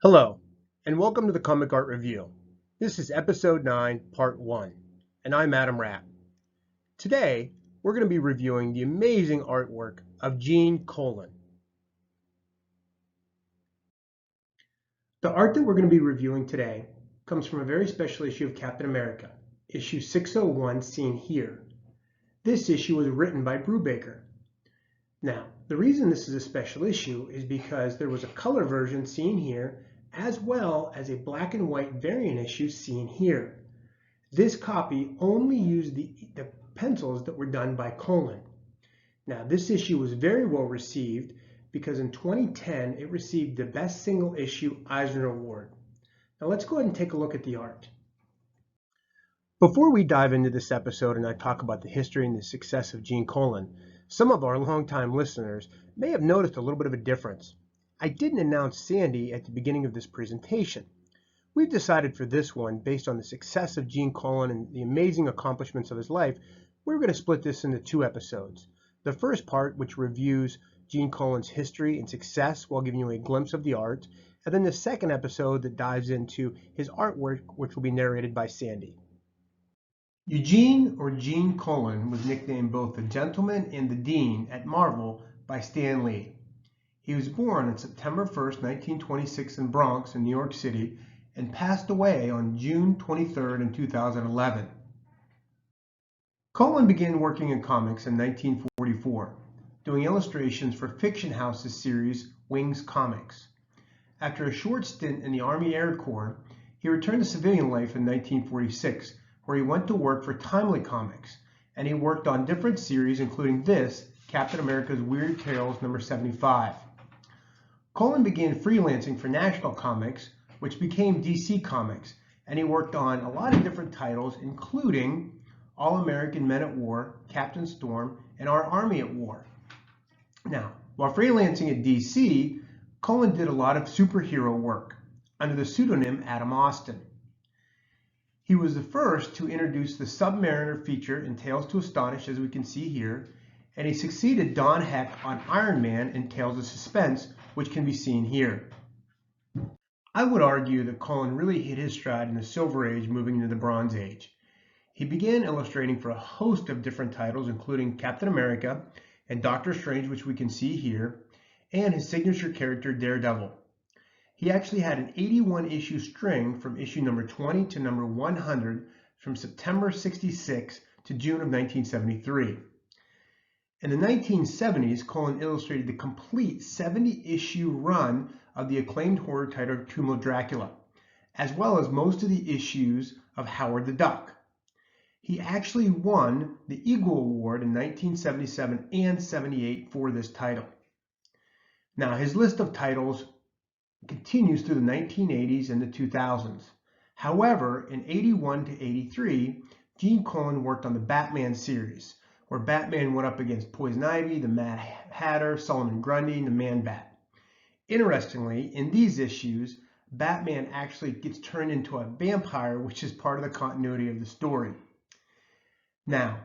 Hello, and welcome to the Comic Art Review. This is Episode 9, Part 1, and I'm Adam Rapp. Today, we're going to be reviewing the amazing artwork of Gene Colan. The art that we're going to be reviewing today comes from a very special issue of Captain America, issue 601, seen here. This issue was written by Brubaker. Now, the reason this is a special issue is because there was a color version seen here, as well as a black and white variant issue seen here. This copy only used the pencils that were done by Colan. Now, this issue was very well received because in 2010 it received the Best Single Issue Eisner Award. Now let's go ahead and take a look at the art. Before we dive into this episode and I talk about the history and the success of Gene Colan, some of our longtime listeners may have noticed a little bit of a difference. I didn't announce Sandy at the beginning of this presentation. We've decided for this one, based on the success of Gene Colan and the amazing accomplishments of his life, we're going to split this into two episodes. The first part, which reviews Gene Colan's history and success while giving you a glimpse of the art, and then the second episode that dives into his artwork, which will be narrated by Sandy. Eugene, or Gene Colan, was nicknamed both the Gentleman and the Dean at Marvel by Stan Lee. He was born on September 1st, 1926 in Bronx, in New York City, and passed away on June 23rd in 2011. Colan began working in comics in 1944, doing illustrations for Fiction House's series Wings Comics. After a short stint in the Army Air Corps, he returned to civilian life in 1946, where he went to work for Timely Comics, and he worked on different series including this, Captain America's Weird Tales number 75. Colan began freelancing for National Comics, which became DC Comics, and he worked on a lot of different titles, including All-American Men at War, Captain Storm, and Our Army at War. Now, while freelancing at DC, Colan did a lot of superhero work under the pseudonym Adam Austin. He was the first to introduce the Submariner feature in Tales to Astonish, as we can see here, and he succeeded Don Heck on Iron Man in Tales of Suspense, which can be seen here. I would argue that Colan really hit his stride in the Silver Age, moving into the Bronze Age. He began illustrating for a host of different titles, including Captain America and Doctor Strange, which we can see here, and his signature character Daredevil. He actually had an 81-issue string from issue number 20 to number 100 from September 66 to June of 1973. In the 1970s, Colan illustrated the complete 70-issue run of the acclaimed horror title Tomb of Dracula, as well as most of the issues of Howard the Duck. He actually won the Eagle Award in 1977 and 78 for this title. Now, his list of titles continues through the 1980s and the 2000s. However, in 81 to 83, Gene Colan worked on the Batman series, where Batman went up against Poison Ivy, the Mad Hatter, Solomon Grundy, and the Man-Bat. Interestingly, in these issues, Batman actually gets turned into a vampire, which is part of the continuity of the story. Now,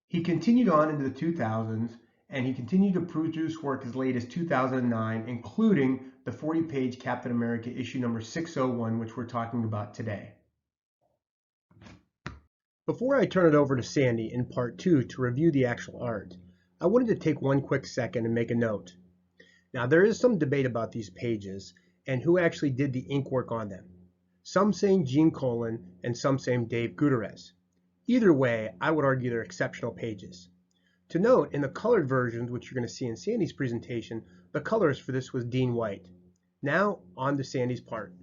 he continued on into the 2000s, and he continued to produce work as late as 2009, including the 40-page Captain America issue number 601, which we're talking about today. Before I turn it over to Sandy in part 2 to review the actual art, I wanted to take one quick second and make a note. Now, there is some debate about these pages and who actually did the ink work on them. Some saying Gene Colan and some saying Dave Gutierrez. Either way, I would argue they're exceptional pages. To note, in the colored versions, which you're going to see in Sandy's presentation, the colors for this was Dean White. Now, on to Sandy's part.